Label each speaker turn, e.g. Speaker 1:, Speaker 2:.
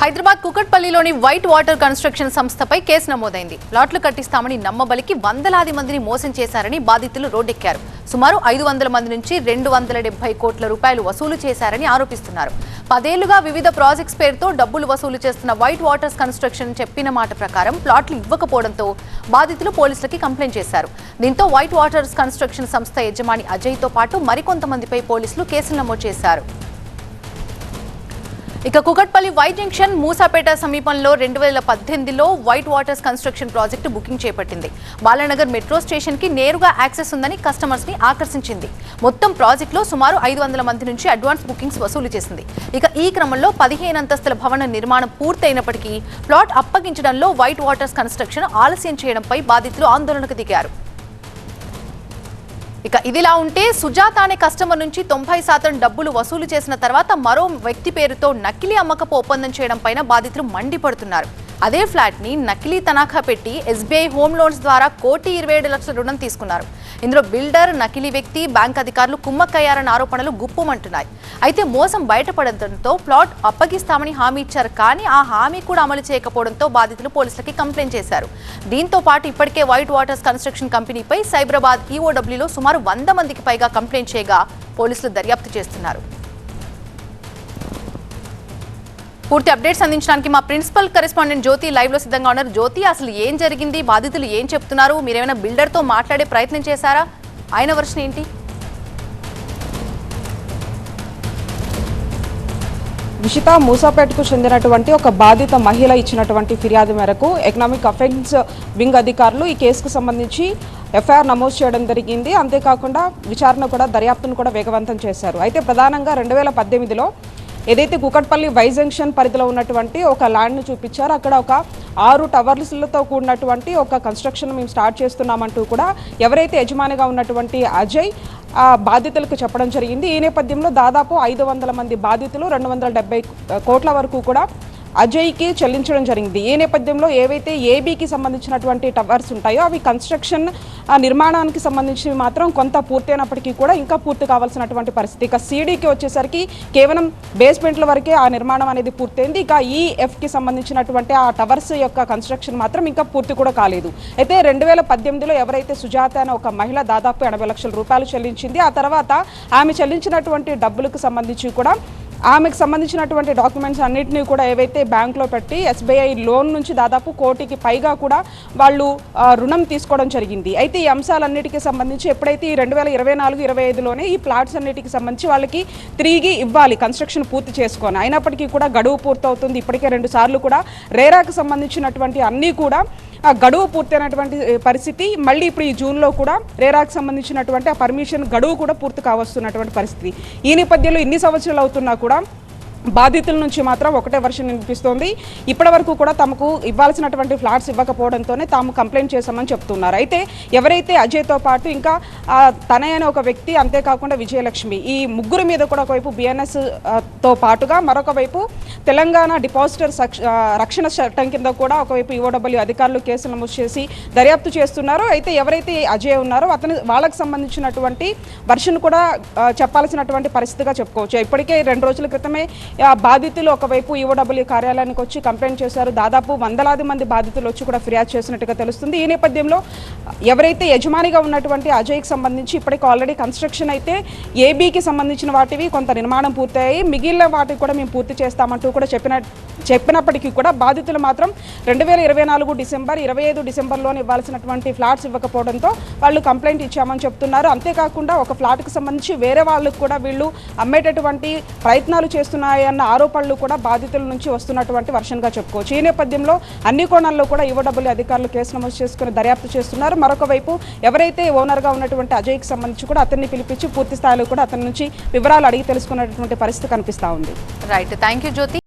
Speaker 1: Hyderabad కుకట్పల్లిలోని white water construction సంస్థపై case నమోదైంది. ప్లాట్లు కట్టిస్తామని నమ్మబలికి వందలాది మందిని మోసం చేశారని బాధితులు రోడ్డెక్కారు. సుమారు 500 మంది నుంచి 270 కోట్ల రూపాయలు వసూలు చేశారని ఆరోపిస్తున్నారు. 10 ఏళ్లుగా వివిధ ప్రాజెక్ట్స్ పేరుతో డబ్బులు వసూలు చేస్తున్న వైట్ వాటర్స్ కన్స్ట్రక్షన్ చెప్పిన మాట ప్రకారం ప్లాట్లు ఇవ్వకపోవడంతో బాధితులు పోలీసులకి కంప్లైంట్ చేశారు. దీంతో వైట్ వాటర్స్ కన్స్ట్రక్షన్ సంస్థ యజమాని అజయ్తో పాటు మరికొంతమందిపై పోలీసులు కేసులు నమోదు చేశారు. ఇక కుకట్పల్లి వై జంక్షన్ మూసాపేట సమీపంలో 2018లో White Waters construction project booking చేపట్టింది. బాలానగర్ మెట్రో స్టేషన్ కి నేరుగా యాక్సెస్ ఉందని కస్టమర్స్ ని ఆకర్షించింది. మొత్తం ప్రాజెక్టులో సుమారు 500 మంది నుంచి అడ్వాన్స్ బుకింగ్స్ వసూలు చేసింది. ఇక ఈ క్రమంలో 15 అంతస్తుల భవన నిర్మాణం పూర్తయినప్పటికీ ప్లాట్ అప్పగించడంలో వైట్ వాటర్స్ కన్స్ట్రక్షన్ ఆలస్యం చేయడంపై బాధితులు ఆందోళనకు దిగారు. ఇక ఇదిలా ఉంటే సుజాత అనే కస్టమర్ నుంచి 90% డబ్బులు వసూలు చేసిన తర్వాత మరో వ్యక్తి పేరుతో నకిలీ అమ్మకపు ఒప్పందం చేయడం పైన బాధితులు మండిపడుతున్నారు. అదే ఫ్లాట్ ని నకిలీ తనఖా పెట్టి ఎస్బీఐ హోమ్ లోన్స్ ద్వారా 1,27,00,000 రుణం తీసుకున్నారు. ఇందులో బిల్డర్, నకిలీ వ్యక్తి, బ్యాంక్ అధికారులు కుమ్మక్కయ్యారన్న ఆరోపణలు గుప్పుమంటున్నాయి. అయితే మోసం బయటపడడంతో ప్లాట్ అప్పగిస్తామని హామీ ఇచ్చారు. కానీ ఆ హామీ కూడా అమలు చేయకపోవడంతో బాధితులు పోలీసులకి కంప్లైంట్ చేశారు. దీంతో పాటు ఇప్పటికే వైట్ వాటర్స్ కన్స్ట్రక్షన్ కంపెనీపై సైబరాబాద్ ఈఓడబ్ల్యూలో సుమారు 100 మందికి పైగా కంప్లైంట్ చేయగా పోలీసులు దర్యాప్తు చేస్తున్నారు. పూర్తి అప్డేట్స్ అందించడానికి మా ప్రిన్సిపల్ కరెస్పాండెంట్ జ్యోతి లైవ్ లో సిద్ధంగా ఉన్నారు. జ్యోతి, అసలు ఏం జరిగింది, బాధితులు ఏం చెప్తున్నారు, మీరేమైనా బిల్డర్ తో మాట్లాడే ప్రయత్నం చేశారా, ఆయన వర్షన్ ఏంటి?
Speaker 2: విషిత, మూసాపేటకు చెందినటువంటి ఒక బాధిత మహిళ ఇచ్చినటువంటి ఫిర్యాదు మేరకు ఎకనామిక్ అఫెన్స్ వింగ్ అధికారులు ఈ కేసుకు సంబంధించి ఎఫ్ఐఆర్ నమోదు చేయడం జరిగింది. అంతేకాకుండా విచారణ కూడా దర్యాప్తును కూడా వేగవంతం చేశారు. అయితే ప్రధానంగా 2018లో ఏదైతే కుకట్పల్లి వై జంక్షన్ పరిధిలో ఉన్నటువంటి ఒక ల్యాండ్ను చూపించారో అక్కడ ఒక 6 టవర్లతో కూడినటువంటి ఒక కన్స్ట్రక్షన్ మేము స్టార్ట్ చేస్తున్నామంటూ కూడా ఎవరైతే యజమానిగా ఉన్నటువంటి అజయ్ బాధితులకు చెప్పడం జరిగింది. ఈ నేపథ్యంలో దాదాపు 500 మంది బాధితులు 270 కోట్ల వరకు కూడా అజయ్కి చెల్లించడం జరిగింది. ఈ నేపథ్యంలో ఏవైతే ఏబీకి సంబంధించినటువంటి టవర్స్ ఉంటాయో అవి కన్స్ట్రక్షన్ నిర్మాణానికి సంబంధించి మాత్రం కొంత పూర్తయినప్పటికీ కూడా ఇంకా పూర్తి కావాల్సినటువంటి పరిస్థితి. ఇక సీడీకి వచ్చేసరికి కేవలం బేస్మెంట్ల వరకే ఆ నిర్మాణం అనేది పూర్తయింది. ఇక ఈఎఫ్కి సంబంధించినటువంటి ఆ టవర్స్ యొక్క కన్స్ట్రక్షన్ మాత్రం ఇంకా పూర్తి కూడా కాలేదు. అయితే 2018లో ఎవరైతే సుజాత అనే ఒక మహిళ దాదాపు 80 లక్షల రూపాయలు చెల్లించింది. ఆ తర్వాత ఆమె చెల్లించినటువంటి డబ్బులకు సంబంధించి కూడా ఆమెకు సంబంధించినటువంటి డాక్యుమెంట్స్ అన్నింటినీ కూడా ఏవైతే బ్యాంకులో పెట్టి ఎస్బీఐ లోన్ నుంచి దాదాపు 1 కోటికి పైగా కూడా వాళ్ళు రుణం తీసుకోవడం జరిగింది. అయితే ఈ అంశాలన్నిటికీ సంబంధించి ఎప్పుడైతే ఈ 2024-25లోనే ఈ ప్లాట్స్ అన్నిటికి సంబంధించి వాళ్ళకి తిరిగి ఇవ్వాలి కన్స్ట్రక్షన్ పూర్తి చేసుకొని, అయినప్పటికీ కూడా గడువు పూర్తవుతుంది. ఇప్పటికే 2 సార్లు కూడా రేరాకు సంబంధించినటువంటి అన్నీ కూడా గడువు పూర్తయినటువంటి పరిస్థితి. మళ్ళీ ఇప్పుడు ఈ జూన్లో కూడా రేరాకు సంబంధించినటువంటి ఆ పర్మిషన్ గడువు కూడా పూర్తి కావస్తున్నటువంటి పరిస్థితి. ఈ నేపథ్యంలో ఇన్ని సంవత్సరాలు అవుతున్నా కూడా బాధితుల నుంచి మాత్రం ఒకటే వర్షన్ వినిపిస్తోంది. ఇప్పటి వరకు కూడా తమకు ఇవ్వాల్సినటువంటి ఫ్లాట్స్ ఇవ్వకపోవడంతోనే తాము కంప్లైంట్ చేశామని చెప్తున్నారు. అయితే ఎవరైతే అజయ్తో పాటు ఇంకా తనయ్య అనే ఒక వ్యక్తి, అంతేకాకుండా విజయలక్ష్మి, ఈ ముగ్గురు మీద కూడా ఒకవైపు బిఎన్ఎస్ తో పాటుగా మరొక వైపు తెలంగాణ డిపాజిటర్ రక్షణ చట్టం కింద కూడా ఒకవైపు ఈఓడబ్ల్యూ అధికారులు కేసులు నమోదు చేసి దర్యాప్తు చేస్తున్నారు. అయితే ఎవరైతే అజయ్ ఉన్నారో వాళ్ళకి సంబంధించినటువంటి వర్షన్ కూడా చెప్పాల్సినటువంటి పరిస్థితిగా చెప్పుకోవచ్చు. ఇప్పటికే 2 రోజుల క్రితమే బాధితులు ఒకవైపు ఈఓడబ్ల్యూ కార్యాలయానికి వచ్చి కంప్లైంట్ చేశారు. దాదాపు వందలాది మంది బాధితులు వచ్చి కూడా ఫిర్యాదు చేసినట్టుగా తెలుస్తుంది. ఈ నేపథ్యంలో ఎవరైతే యజమానిగా ఉన్నటువంటి అజయ్కి సంబంధించి ఇప్పటికీ ఆల్రెడీ కన్స్ట్రక్షన్ అయితే ఏబీకి సంబంధించిన వాటివి కొంత నిర్మాణం పూర్తయ్యాయి, మిగిలిన వాటికి కూడా మేము పూర్తి చేస్తామంటూ కూడా చెప్పినప్పటికీ కూడా బాధితులు మాత్రం 2024 డిసెంబర్ 25 డిసెంబర్లోనే ఇవ్వాల్సినటువంటి ఫ్లాట్స్ ఇవ్వకపోవడంతో వాళ్ళు కంప్లైంట్ ఇచ్చామని చెప్తున్నారు. అంతేకాకుండా ఒక ఫ్లాట్కి సంబంధించి వేరే వాళ్ళకు కూడా వీళ్ళు అమ్మేటటువంటి ప్రయత్నాలు చేస్తున్నాయన్న ఆరోపణలు కూడా బాధితుల నుంచి వస్తున్నటువంటి వర్షన్గా చెప్పుకోవచ్చు. ఈ నేపథ్యంలో అన్ని కోణాల్లో కూడా ఈఓడబ్ల్యూ అధికారులు కేసు నమోదు చేసుకుని దర్యాప్తు చేస్తున్నారు. మరొక వైపు ఎవరైతే ఓనర్గా ఉన్నటువంటి అజయ్కి సంబంధించి కూడా అతన్ని పిలిపించి పూర్తి స్థాయిలో కూడా అతని నుంచి వివరాలు అడిగి తెలుసుకున్నటువంటి పరిస్థితి కనిపిస్తూ ఉంది.
Speaker 1: Right, thank you Jyothi.